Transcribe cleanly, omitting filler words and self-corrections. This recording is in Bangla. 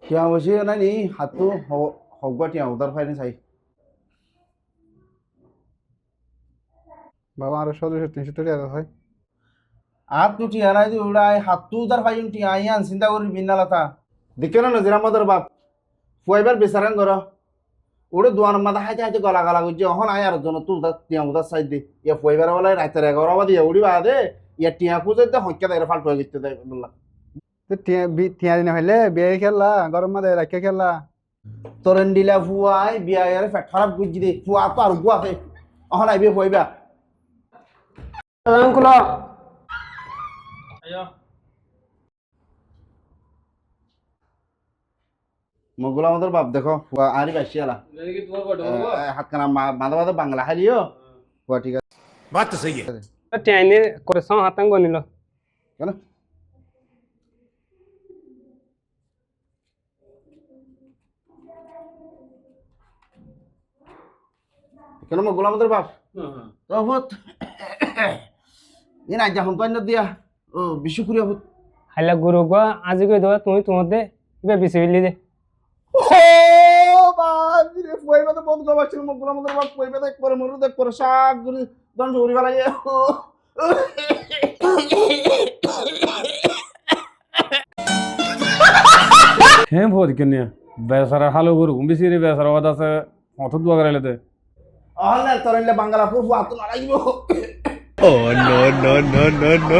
টিয়া বসে নাই নি হাতটো হগবা টিয়া উদার ফাইনে চাই বাবা আরো 1700 300 টাকা হয়। আর তু টিয়া নাই উড়াই হাতটো উদার ফাইন টিয়া আইয়ান চিন্তা করি বিনালাতা দেখছো না নজির আমাদের বাপ ফুয়াইবার বেচারান করো ওরে দোয়ান মাথা হাইতে হাইতে গলা গলা করছে অহন আয় আর জন তুই টিয়া উদার সাইড দে ইয়া ফুয়াইবার বলে রাতের 11 বাজে উড়ি বাদে ইয়া টিয়া খুঁজে দে হক্কা দেয় ফাল্ট হয়ে গেছে দেয় বললা তো টিয়া দিন হইলে বিয়ে খেললা গরম মাঝে রাখে খেললা। তোরেন দিলা ফুয়াই বিয়ার ফেট খারাপ করছি দে ফুয়া তো আর গুয়াতে অহন আইবে ফুয়াইবা Angkulo. Ayo. মগুলা আমাদের বাপ দেখো ফুয়া আরি বাইছি আলা Lagi tua kau dulu. হাত কানা মাথা মাথা বাংলা খালিও ফুয়া ঠিক আছে बात तो सही है। Tiada koresan hatang kau ni lo. কেন কেন মগুলা আমাদের বাপ তবুত ইনা যখন তো দিয়া ও বিশু করিয়া হত Hala guru gua aja gua doa tuh deh. Iba bisa beli deh. ও বাপ রে ফুয়াইবা তো বহুত গবা ছিল মগুলা আমাদের বাপ ফুয়াইবা দেখ পরে মরু দেখ পরে শাক গুলি দন জুরি গলা হ্যাঁ ভোজ কেনে বেসারা হালো গরু বেশি রে বেসারা বাদ আছে অত দোয়া করে লেতে অহলে তরলে বাংলা ফুফু আত না লাগিব Oh no no no no no.